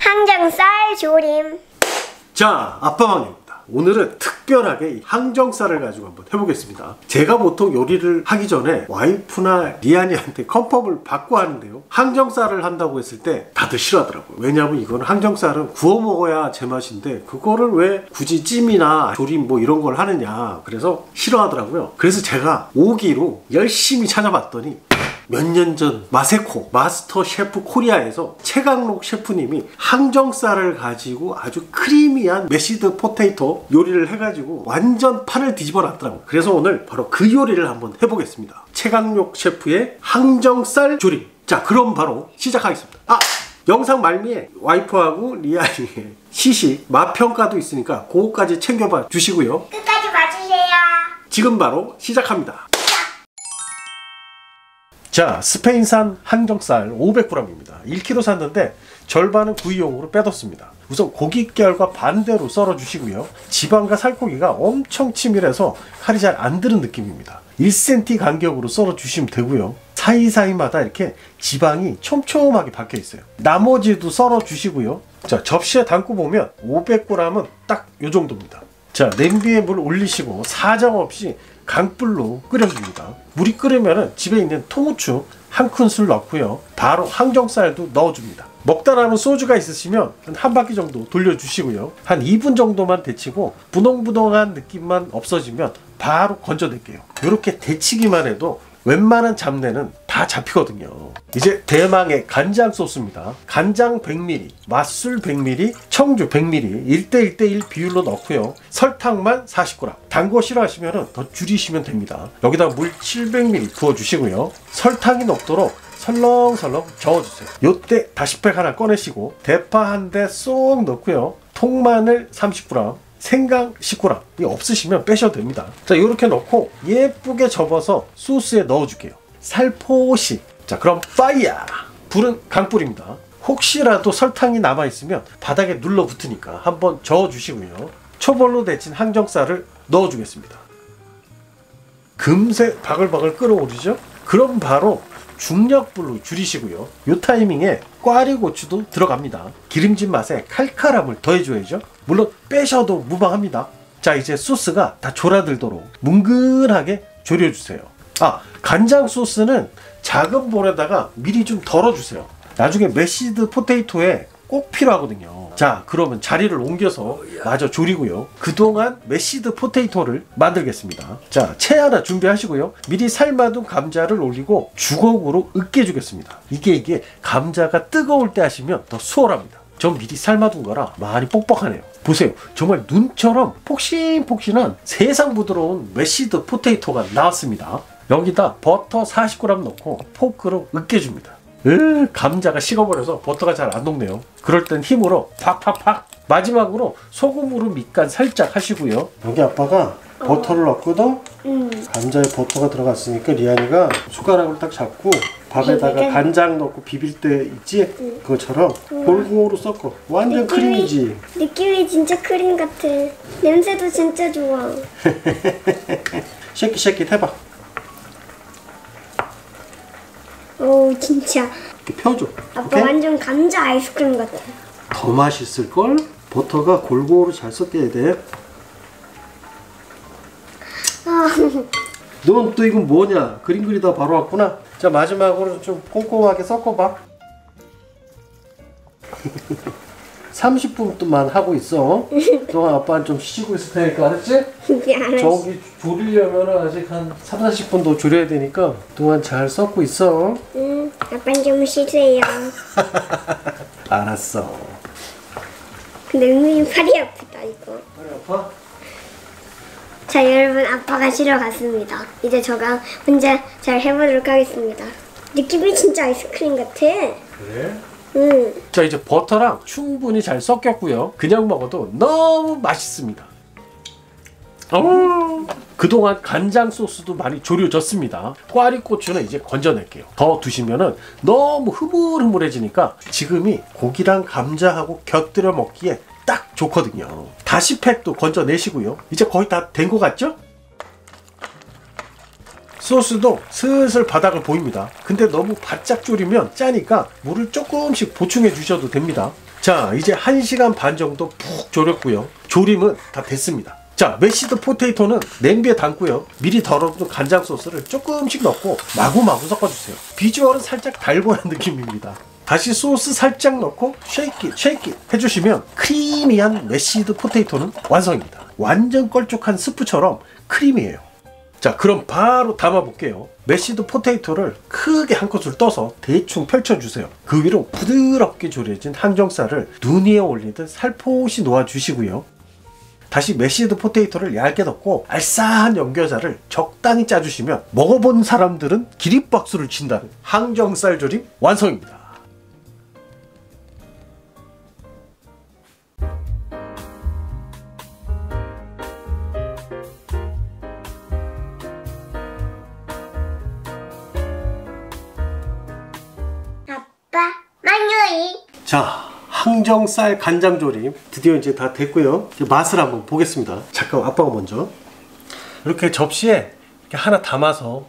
항정살 조림. 자, 아빠방입니다. 오늘은 특별하게 이 항정살을 가지고 한번 해보겠습니다. 제가 보통 요리를 하기 전에 와이프나 리안이한테 컨펌을 받고 하는데요, 항정살을 한다고 했을 때 다들 싫어하더라고요. 왜냐하면 이건 항정살은 구워 먹어야 제맛인데 그거를 왜 굳이 찜이나 조림 뭐 이런 걸 하느냐, 그래서 싫어하더라고요. 그래서 제가 오기로 열심히 찾아봤더니 몇 년 전 마세코 마스터 셰프 코리아에서 최강록 셰프님이 항정살을 가지고 아주 크리미한 메시드 포테이토 요리를 해가지고 완전 판을 뒤집어 놨더라고요. 그래서 오늘 바로 그 요리를 한번 해보겠습니다. 최강록 셰프의 항정살 조림. 자, 그럼 바로 시작하겠습니다. 영상 말미에 와이프하고 리안이의 시식 맛평가도 있으니까 그거까지 챙겨봐 주시고요. 끝까지 봐주세요. 지금 바로 시작합니다. 자, 스페인산 항정살 500g입니다. 1kg 샀는데 절반은 구이용으로 빼뒀습니다. 우선 고깃결과 반대로 썰어 주시고요. 지방과 살코기가 엄청 치밀해서 칼이 잘 안 드는 느낌입니다. 1cm 간격으로 썰어 주시면 되고요. 사이사이마다 이렇게 지방이 촘촘하게 박혀 있어요. 나머지도 썰어 주시고요. 자, 접시에 담고 보면 500g은 딱 요 정도입니다. 자, 냄비에 물 올리시고 사정없이 강불로 끓여줍니다. 물이 끓으면 집에 있는 통후추 한 큰술 넣고요. 바로 항정살도 넣어줍니다. 먹다 남은 소주가 있으시면 한 바퀴 정도 돌려주시고요. 한 2분 정도만 데치고 분홍분홍한 느낌만 없어지면 바로 건져낼게요. 이렇게 데치기만 해도 웬만한 잡내는 다 잡히거든요. 이제 대망의 간장 소스입니다. 간장 100ml, 맛술 100ml, 청주 100ml 1:1:1 비율로 넣고요. 설탕만 40g. 단 거 싫어하시면 더 줄이시면 됩니다. 여기다 물 700ml 부어주시고요. 설탕이 녹도록 설렁설렁 저어주세요. 요때 다시팩 하나 꺼내시고 대파 한 대 쏙 넣고요. 통마늘 30g, 생강 10g. 이거 없으시면 빼셔도 됩니다. 자, 이렇게 넣고 예쁘게 접어서 소스에 넣어줄게요. 살포시. 자, 그럼 파이어! 불은 강불입니다. 혹시라도 설탕이 남아있으면 바닥에 눌러 붙으니까 한번 저어주시고요. 초벌로 데친 항정살을 넣어주겠습니다. 금세 바글바글 끓어오르죠? 그럼 바로 중약불로 줄이시고요. 이 타이밍에 꽈리고추도 들어갑니다. 기름진 맛에 칼칼함을 더해줘야죠. 물론 빼셔도 무방합니다. 자, 이제 소스가 다 졸아들도록 뭉근하게 졸여주세요. 간장 소스는 작은 볼에다가 미리 좀 덜어주세요. 나중에 메시드 포테이토에 꼭 필요하거든요. 자, 그러면 자리를 옮겨서 마저 졸이고요. 그동안 메시드 포테이토를 만들겠습니다. 자, 채 하나 준비하시고요. 미리 삶아둔 감자를 올리고 주걱으로 으깨주겠습니다. 이게 감자가 뜨거울 때 하시면 더 수월합니다. 전 미리 삶아둔 거라 많이 뻑뻑하네요. 보세요. 정말 눈처럼 폭신폭신한 세상 부드러운 메시드 포테이토가 나왔습니다. 여기다 버터 40g 넣고 포크로 으깨줍니다. 감자가 식어버려서 버터가 잘 안 녹네요. 그럴 땐 힘으로 팍팍팍. 마지막으로 소금으로 밑간 살짝 하시고요. 여기 아빠가 버터를 넣고도 감자에 버터가 들어갔으니까 리안이가 숟가락을 딱 잡고 밥에다가 간장 넣고 비빌 때 있지? 그것처럼 골고루 섞어. 완전 크림이지? 느낌이 진짜 크림 같아. 냄새도 진짜 좋아. 쉐킷쉐킷 해봐. 오, 진짜 이렇게 펴줘. 아빠 오케이? 완전 감자 아이스크림 같아. 더 맛있을걸? 버터가 골고루 잘 섞여야 돼. 넌 또 이건 뭐냐? 그림 그리다 바로 왔구나. 자, 마지막으로 좀 꼼꼼하게 섞어봐. 30분 동안 하고 있어. 그동안 아빠는 좀 쉬고 있을 테니까, 알았지? 저기 졸이려면 아직 한 30-40분 더 졸여야 되니까 그동안 잘 섞고 있어. 아빠는 좀 쉬세요. 알았어. 근데 은근히 팔이 아프다 이거. 팔이 아파? 자, 여러분, 아빠가 쉬러 갔습니다. 이제 저가 혼자 잘 해보도록 하겠습니다. 느낌이 진짜 아이스크림 같아. 그래? 자, 이제 버터랑 충분히 잘 섞였고요. 그냥 먹어도 너무 맛있습니다. 그동안 간장 소스도 많이 졸여졌습니다. 꽈리고추는 이제 건져낼게요. 더 두시면은 너무 흐물흐물해지니까 지금이 고기랑 감자하고 곁들여 먹기에 딱 좋거든요. 다시팩도 건져내시고요. 이제 거의 다 된 것 같죠? 소스도 슬슬 바닥을 보입니다. 근데 너무 바짝 졸이면 짜니까 물을 조금씩 보충해 주셔도 됩니다. 자, 이제 1시간 반 정도 푹 졸였고요. 조림은 다 됐습니다. 자, 메시드 포테이토는 냄비에 담고요. 미리 덜어둔 간장 소스를 조금씩 넣고 마구마구 섞어주세요. 비주얼은 살짝 달고한 느낌입니다. 다시 소스 살짝 넣고 쉐이키 해주시면 크리미한 메시드 포테이토는 완성입니다. 완전 걸쭉한 스프처럼 크리미해요. 자, 그럼 바로 담아볼게요. 메시드 포테이토를 크게 한 컷을 떠서 대충 펼쳐주세요. 그 위로 부드럽게 졸여진 항정살을 눈 위에 올리듯 살포시 놓아주시고요. 다시 메시드 포테이토를 얇게 덮고 알싸한 연겨자를 적당히 짜주시면 먹어본 사람들은 기립박수를 친다는 항정살 조림 완성입니다. 아빠, 만유이. 자, 항정살 간장조림 드디어 이제 다 됐고요. 이제 맛을 한번 보겠습니다. 잠깐 아빠가 먼저 이렇게 접시에 이렇게 하나 담아서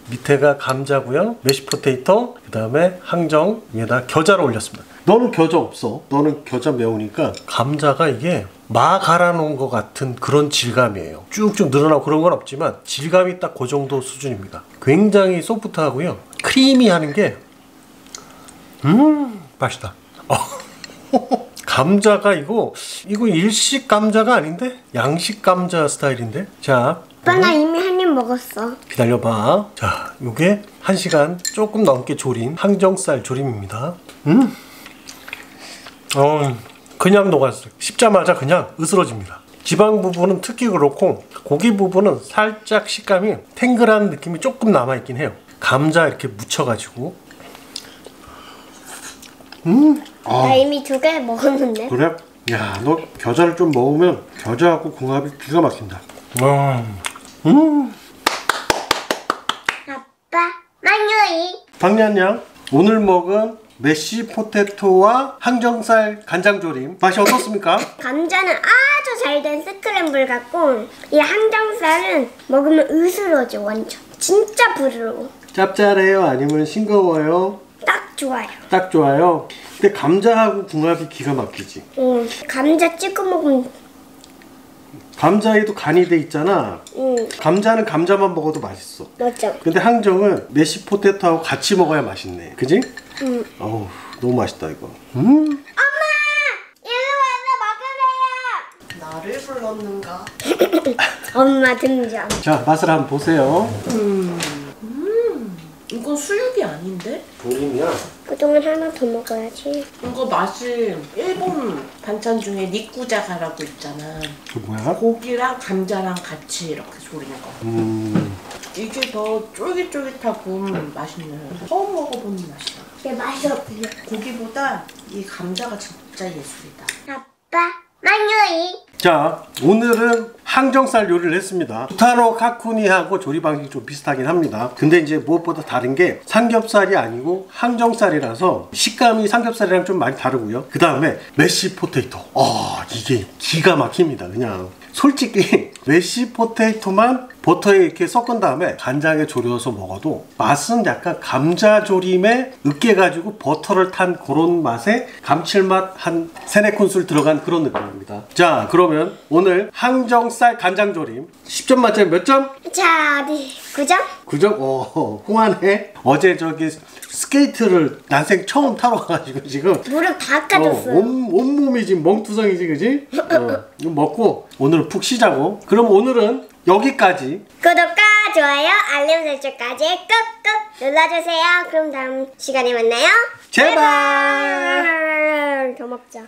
밑에가 감자고요, 메시포테이토, 그 다음에 항정 위에다 겨자를 올렸습니다. 너는 겨자 없어. 너는 겨자 매우니까. 감자가 이게 마 갈아 놓은 것 같은 그런 질감이에요. 쭉쭉 늘어나고 그런 건 없지만 질감이 딱 그 정도 수준입니다. 굉장히 소프트하고요, 크리미하는 게 맛있다. 감자가 이거 일식 감자가 아닌데 양식 감자 스타일인데. 자, 아빠, 나 이미 한 입 먹었어. 기다려봐. 자, 요게 1시간 조금 넘게 졸인 항정살 조림입니다. 그냥 녹았어요. 씹자마자 그냥 으스러집니다. 지방 부분은 특히 그렇고 고기 부분은 살짝 식감이 탱글한 느낌이 조금 남아있긴 해요. 감자 이렇게 묻혀가지고. 나 이미 2개 먹었는데. 그래? 야, 너 겨자를 좀 먹으면 겨자하고 궁합이 기가 막힌다. 아빠, 만유이. 박리한 양, 오늘 먹은 메시 포테토와 항정살 간장조림 맛이 어떻습니까? 감자는 아주 잘 된 스크램블 같고, 이 항정살은 먹으면 으스러져. 완전 진짜 부드러워. 짭짤해요? 아니면 싱거워요? 딱 좋아요. 딱 좋아요. 근데 감자하고 궁합이 기가 막히지. 감자 찍어 먹으면. 감자에도 간이 돼 있잖아. 감자는 감자만 먹어도 맛있어. 맞죠? 근데 항정은 메시 포테토하고 같이 먹어야 맛있네. 그지? 어우, 너무 맛있다 이거. 엄마! 이리 와서 먹으래요! 나를 불렀는가? 엄마 등장. 자, 맛을 한번 보세요. 이건 수육이 아닌데? 조림이야. 그동안 하나 더 먹어야지. 이거 맛이 일본 반찬 중에 니쿠자가라고 있잖아. 그 뭐야? 고기랑 감자랑 같이 이렇게 조린 거. 이게 더 쫄깃쫄깃하고 맛있네. 처음 먹어보는 맛이야. 이게 맛이 없어요. 고기보다 이 감자가 진짜 예술이다. 아빠, 만유이. 자, 오늘은 항정살 요리를 했습니다. 부타노 카쿠니하고 조리 방식이 좀 비슷하긴 합니다. 근데 이제 무엇보다 다른 게 삼겹살이 아니고 항정살이라서 식감이 삼겹살이랑 좀 많이 다르고요. 그 다음에 메시 포테이토. 이게 기가 막힙니다. 그냥 솔직히 메시 포테이토만 버터에 이렇게 섞은 다음에 간장에 졸여서 먹어도 맛은 약간 감자조림에 으깨가지고 버터를 탄 그런 맛에 감칠맛 한 3-4큰술 들어간 그런 느낌입니다. 자, 그러면 오늘 항정살 간장조림 10점 만점에 몇 점? 자, 어디 9점? 9점? 홍하네. 어제 저기 스케이트를 난생 처음 타러 가가지고 지금 무릎 다 까졌어요. 온몸이 지금 멍투성이지, 그지? 이거 먹고 오늘 푹 쉬자고. 그럼 오늘은 여기까지. 구독과 좋아요, 알림 설정까지 꾹꾹 눌러주세요. 그럼 다음 시간에 만나요. 제발. 더 먹자.